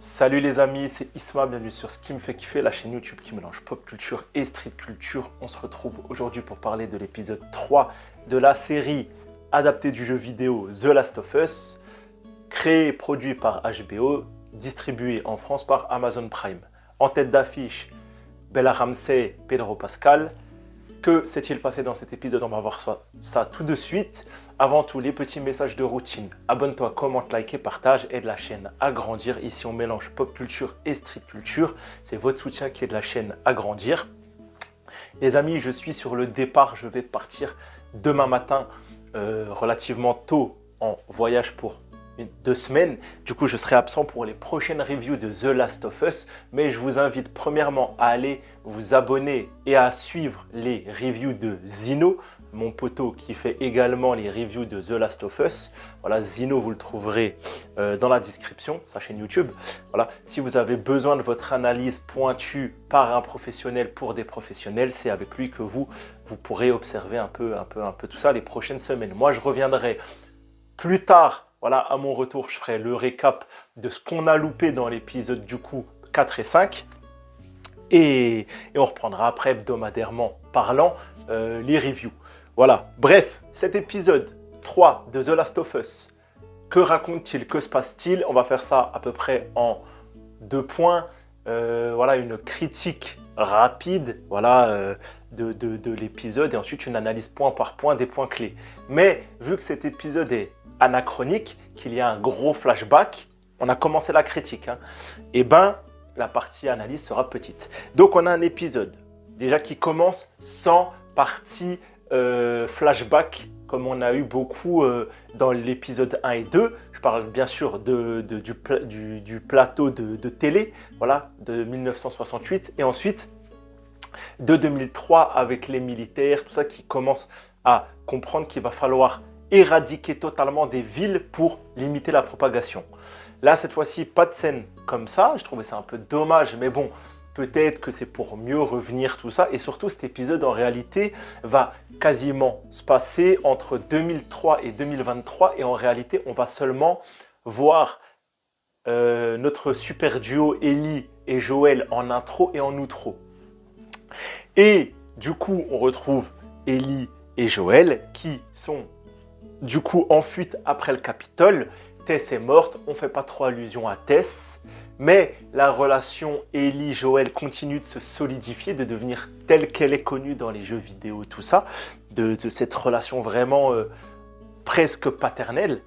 Salut les amis, c'est Isma, bienvenue sur Ce qui me fait kiffer, la chaîne YouTube qui mélange pop culture et street culture. On se retrouve aujourd'hui pour parler de l'épisode 3 de la série adaptée du jeu vidéo The Last of Us, créé et produit par HBO, distribué en France par Amazon Prime. En tête d'affiche, Bella Ramsey, Pedro Pascal. Que s'est-il passé dans cet épisode? On va voir ça tout de suite. Avant tout, les petits messages de routine. Abonne-toi, commente, like et partage. Aide la chaîne à grandir. Ici, on mélange pop culture et street culture. C'est votre soutien qui aide la chaîne à grandir. Les amis, je suis sur le départ. Je vais partir demain matin relativement tôt en voyage pour 2 semaines. Du coup, je serai absent pour les prochaines reviews de The Last of Us. Mais je vous invite premièrement à aller vous abonner et à suivre les reviews de Zino, mon poteau qui fait également les reviews de The Last of Us. Voilà, Zino, vous le trouverez dans la description, sa chaîne YouTube. Voilà, si vous avez besoin de votre analyse pointue par un professionnel pour des professionnels, c'est avec lui que vous pourrez observer un peu tout ça les prochaines semaines. Moi, je reviendrai plus tard. Voilà, à mon retour, je ferai le récap de ce qu'on a loupé dans l'épisode du coup 4 et 5. Et on reprendra après hebdomadairement parlant les reviews. Voilà, bref, cet épisode 3 de The Last of Us, que raconte-t-il, que se passe-t-il? On va faire ça à peu près en 2 points. Voilà, une critique rapide voilà, de l'épisode et ensuite une analyse point par point des points clés. Mais vu que cet épisode est anachronique, qu'il y a un gros flashback, on a commencé la critique, et ben la partie analyse sera petite. Donc on a un épisode déjà qui commence sans partie flashback comme on a eu beaucoup dans l'épisode 1 et 2. Je parle bien sûr du plateau de télé, voilà, de 1968, et ensuite de 2003 avec les militaires, tout ça qui commence à comprendre qu'il va falloir éradiquer totalement des villes pour limiter la propagation. Là, cette fois-ci, pas de scène comme ça. Je trouvais ça un peu dommage, mais bon, peut-être que c'est pour mieux revenir tout ça. Et surtout, cet épisode, en réalité, va quasiment se passer entre 2003 et 2023. Et en réalité, on va seulement voir notre super duo Ellie et Joël en intro et en outro. Et du coup, on retrouve Ellie et Joël qui sont du coup en fuite après le Capitole. Tess est morte, on ne fait pas trop allusion à Tess, mais la relation Ellie-Joël continue de se solidifier, de devenir telle qu'elle est connue dans les jeux vidéo, tout ça, de cette relation vraiment presque paternelle.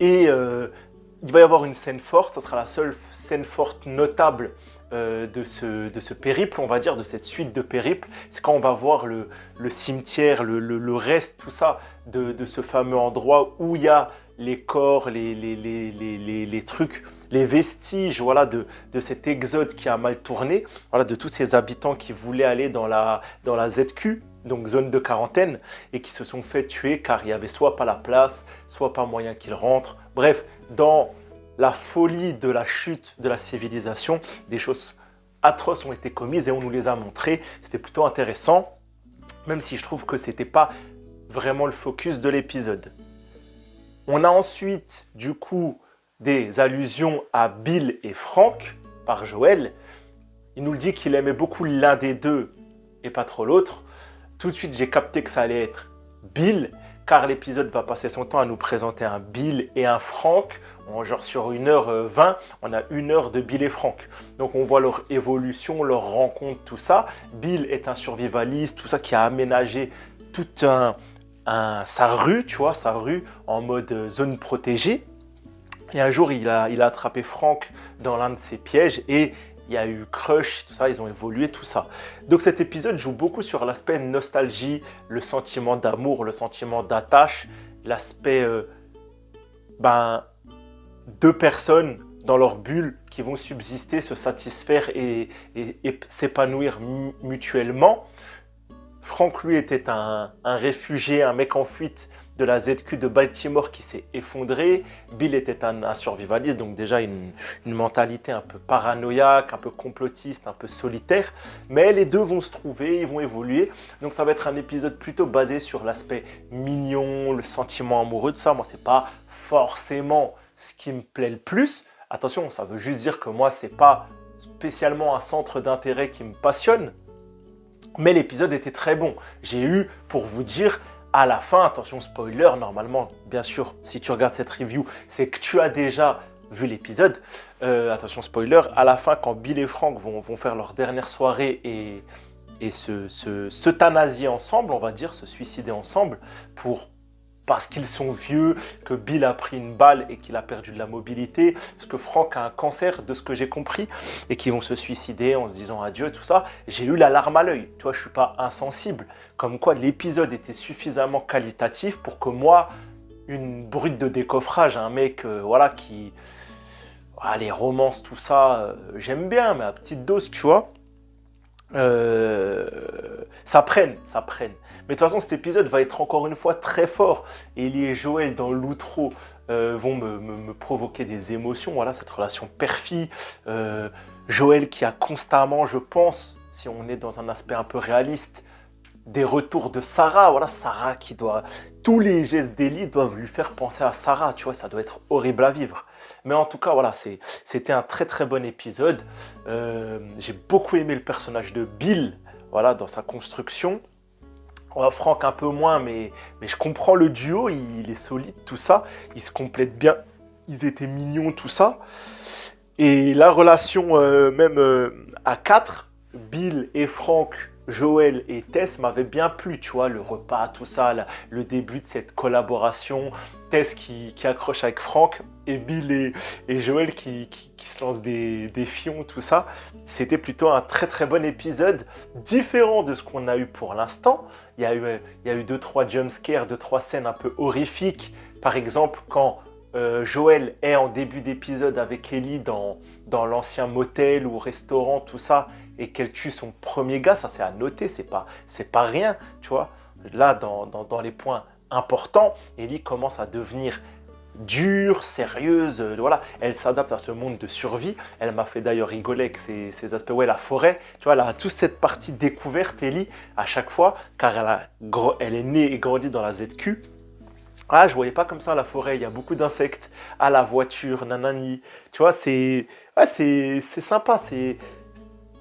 Et il va y avoir une scène forte, ça sera la seule scène forte notable de ce périple, on va dire, de cette suite de périples. C'est quand on va voir le cimetière, le reste, tout ça, de ce fameux endroit où il y a les corps, les trucs, les vestiges, voilà, de cet exode qui a mal tourné, voilà, de tous ces habitants qui voulaient aller dans la ZQ, donc zone de quarantaine, et qui se sont fait tuer car il n'y avait soit pas la place, soit pas moyen qu'ils rentrent. Bref, dans la folie de la chute de la civilisation, des choses atroces ont été commises et on nous les a montrées. C'était plutôt intéressant, même si je trouve que ce n'était pas vraiment le focus de l'épisode. On a ensuite, du coup, des allusions à Bill et Frank par Joël. Il nous le dit qu'il aimait beaucoup l'un des deux et pas trop l'autre. Tout de suite, j'ai capté que ça allait être Bill, car l'épisode va passer son temps à nous présenter un Bill et un Frank. Genre sur 1h20, on a 1 heure de Bill et Frank. Donc on voit leur évolution, leur rencontre, tout ça. Bill est un survivaliste, tout ça, qui a aménagé toute sa rue, tu vois, sa rue en mode zone protégée. Et un jour, il a attrapé Frank dans l'un de ses pièges et il y a eu crush, tout ça, ils ont évolué, tout ça. Donc cet épisode joue beaucoup sur l'aspect nostalgie, le sentiment d'amour, le sentiment d'attache, l'aspect, deux personnes dans leur bulle qui vont subsister, se satisfaire et s'épanouir mutuellement. Frank, lui, était un réfugié, un mec en fuite de la ZQ de Baltimore qui s'est effondré. Bill était un survivaliste, donc déjà une mentalité un peu paranoïaque, un peu complotiste, un peu solitaire. Mais les deux vont se trouver, ils vont évoluer. Donc ça va être un épisode plutôt basé sur l'aspect mignon, le sentiment amoureux, tout ça. Moi, c'est pas forcément ce qui me plaît le plus. Attention, ça veut juste dire que moi, c'est pas spécialement un centre d'intérêt qui me passionne, mais l'épisode était très bon. J'ai eu, pour vous dire, à la fin, attention spoiler, normalement, bien sûr, si tu regardes cette review, c'est que tu as déjà vu l'épisode. Attention spoiler, à la fin, quand Bill et Frank vont faire leur dernière soirée et s'euthanasier ensemble, on va dire, se suicider ensemble, parce qu'ils sont vieux, que Bill a pris une balle et qu'il a perdu de la mobilité, parce que Frank a un cancer, de ce que j'ai compris, et qu'ils vont se suicider en se disant adieu, tout ça. J'ai eu la larme à l'œil, tu vois, je ne suis pas insensible. Comme quoi, l'épisode était suffisamment qualitatif pour que moi, une brute de décoffrage, un mec voilà, qui... les romances, tout ça, j'aime bien, mais à petite dose, tu vois. Ça prenne. Mais de toute façon, cet épisode va être encore une fois très fort. Ellie et Joël dans l'outro vont me provoquer des émotions. Voilà, cette relation père-fille. Joël qui a constamment, je pense, si on est dans un aspect un peu réaliste, des retours de Sarah. Voilà, Sarah qui doit... Tous les gestes d'Ellie doivent lui faire penser à Sarah. Tu vois, ça doit être horrible à vivre. Mais en tout cas, voilà, c'était un très très bon épisode. J'ai beaucoup aimé le personnage de Bill, voilà, dans sa construction. Frank un peu moins, mais je comprends le duo, il est solide, tout ça. Ils se complètent bien, ils étaient mignons, tout ça. Et la relation à 4, Bill et Frank, Joël et Tess m'avait bien plu, tu vois, le repas, tout ça, le début de cette collaboration, Tess qui accroche avec Frank, et Bill et Joël qui se lancent des fions, tout ça. C'était plutôt un très très bon épisode, différent de ce qu'on a eu pour l'instant. Il y a eu 2-3 jumpscares, 2-3 scènes un peu horrifiques. Par exemple, quand Joël est en début d'épisode avec Ellie dans l'ancien motel ou restaurant, tout ça, et qu'elle tue son premier gars, ça c'est à noter, c'est pas rien, tu vois. Là, dans les points importants, Ellie commence à devenir dure, sérieuse, voilà. Elle s'adapte à ce monde de survie. Elle m'a fait d'ailleurs rigoler avec ces aspects, ouais, la forêt, tu vois, elle a toute cette partie découverte, Ellie, à chaque fois, car elle est née et grandie dans la ZQ. Ah, je voyais pas comme ça la forêt, il y a beaucoup d'insectes. Ah, la voiture, nanani. Tu vois, c'est sympa,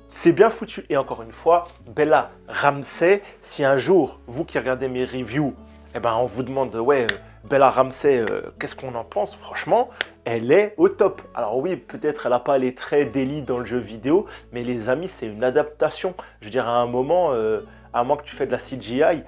c'est bien foutu. Et encore une fois, Bella Ramsey, si un jour, vous qui regardez mes reviews, eh ben, on vous demande, ouais, Bella Ramsey, qu'est-ce qu'on en pense? Franchement, elle est au top. Alors oui, peut-être elle n'a pas les traits d'Ellie dans le jeu vidéo, mais les amis, c'est une adaptation. Je veux dire, à un moment, à moins que tu fais de la CGI,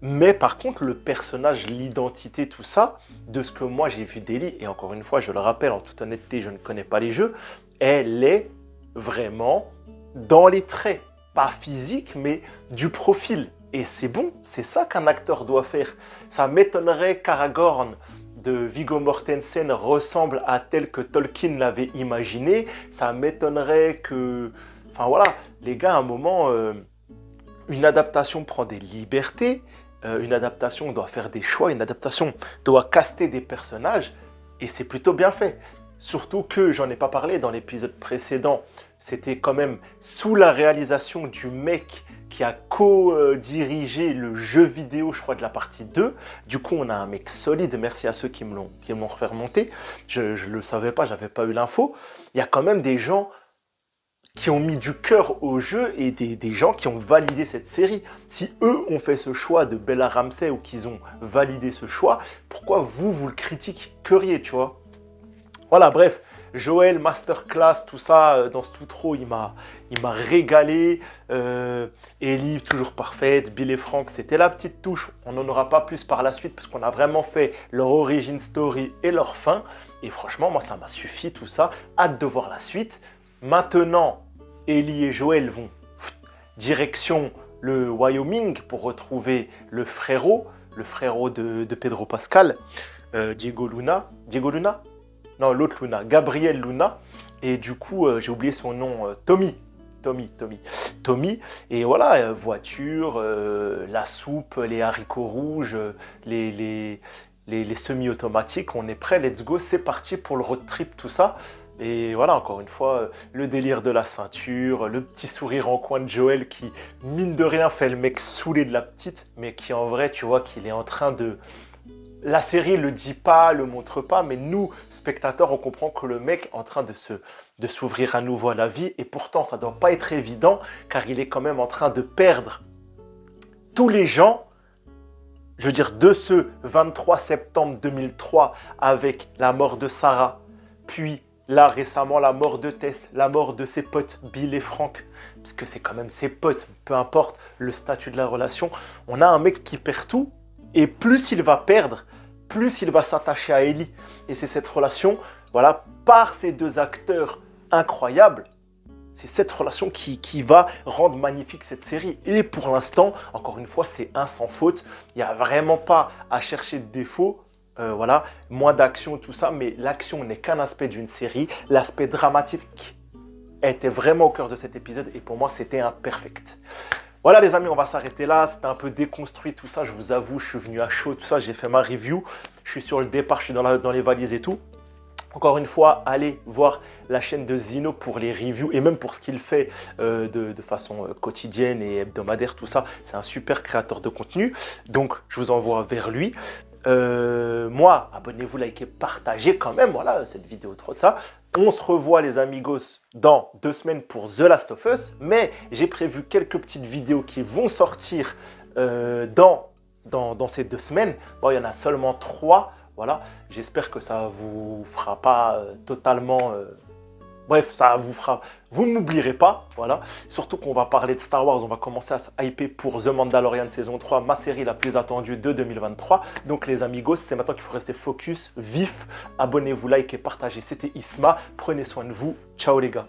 mais par contre, le personnage, l'identité, tout ça, de ce que moi j'ai vu d'Ellie, et encore une fois, je le rappelle, en toute honnêteté, je ne connais pas les jeux, elle est vraiment dans les traits, pas physiques, mais du profil. Et c'est bon, c'est ça qu'un acteur doit faire. Ça m'étonnerait qu'Aragorn de Viggo Mortensen ressemble à tel que Tolkien l'avait imaginé. Ça m'étonnerait que... Enfin voilà, les gars, à un moment, une adaptation prend des libertés. Une adaptation doit faire des choix, une adaptation doit caster des personnages, et c'est plutôt bien fait. Surtout que, j'en ai pas parlé dans l'épisode précédent, c'était quand même sous la réalisation du mec qui a co-dirigé le jeu vidéo, je crois, de la partie 2. Du coup, on a un mec solide, merci à ceux qui me l'ont fait remonter. Je ne le savais pas, j'avais pas eu l'info. Il y a quand même des gens qui ont mis du cœur au jeu et des gens qui ont validé cette série. Si eux ont fait ce choix de Bella Ramsey ou qu'ils ont validé ce choix, pourquoi vous le critiqueriez, tu vois? Voilà, bref, Joël, masterclass, tout ça, dans ce outro, il m'a régalé. Ellie, toujours parfaite. Bill et Frank, c'était la petite touche. On n'en aura pas plus par la suite parce qu'on a vraiment fait leur origin story et leur fin. Et franchement, moi, ça m'a suffi, tout ça. Hâte de voir la suite. Maintenant, Ellie et Joël vont direction le Wyoming pour retrouver le frérot de Pedro Pascal, Diego Luna. Non, l'autre Luna, Gabriel Luna. Et du coup, j'ai oublié son nom, Tommy. Et voilà, voiture, la soupe, les haricots rouges, les semi-automatiques. On est prêt, let's go, c'est parti pour le road trip, tout ça. Et voilà, encore une fois, le délire de la ceinture, le petit sourire en coin de Joël qui, mine de rien, fait le mec saoulé de la petite, mais qui en vrai, tu vois, qu'il est en train de la série le dit pas, le montre pas, mais nous, spectateurs, on comprend que le mec est en train de s'ouvrir à nouveau à la vie. Et pourtant, ça doit pas être évident, car il est quand même en train de perdre tous les gens, je veux dire, de ce 23 septembre 2003, avec la mort de Sarah, puis là, récemment, la mort de Tess, la mort de ses potes, Bill et Frank, parce que c'est quand même ses potes, peu importe le statut de la relation. On a un mec qui perd tout, et plus il va perdre, plus il va s'attacher à Ellie. Et c'est cette relation, voilà, par ces deux acteurs incroyables, c'est cette relation qui va rendre magnifique cette série. Et pour l'instant, encore une fois, c'est un sans faute. Il n'y a vraiment pas à chercher de défauts. Voilà, moins d'action, tout ça, mais l'action n'est qu'un aspect d'une série. L'aspect dramatique était vraiment au cœur de cet épisode et pour moi, c'était un perfect. Voilà les amis, on va s'arrêter là. C'était un peu déconstruit tout ça, je vous avoue, je suis venu à chaud, tout ça, j'ai fait ma review. Je suis sur le départ, je suis dans les valises et tout. Encore une fois, allez voir la chaîne de Zino pour les reviews et même pour ce qu'il fait de façon quotidienne et hebdomadaire, tout ça. C'est un super créateur de contenu, donc je vous envoie vers lui. Moi, abonnez-vous, likez, partagez quand même, voilà, cette vidéo trop de ça. On se revoit les amigos dans 2 semaines pour The Last of Us, mais j'ai prévu quelques petites vidéos qui vont sortir dans ces 2 semaines. Bon, il y en a seulement 3. Voilà, j'espère que ça vous fera pas totalement... Bref, ça vous fera... Vous ne m'oublierez pas, voilà. Surtout qu'on va parler de Star Wars, on va commencer à se hyper pour The Mandalorian saison 3, ma série la plus attendue de 2023. Donc les amigos, c'est maintenant qu'il faut rester focus, vif. Abonnez-vous, likez, partagez. C'était Isma, prenez soin de vous. Ciao les gars.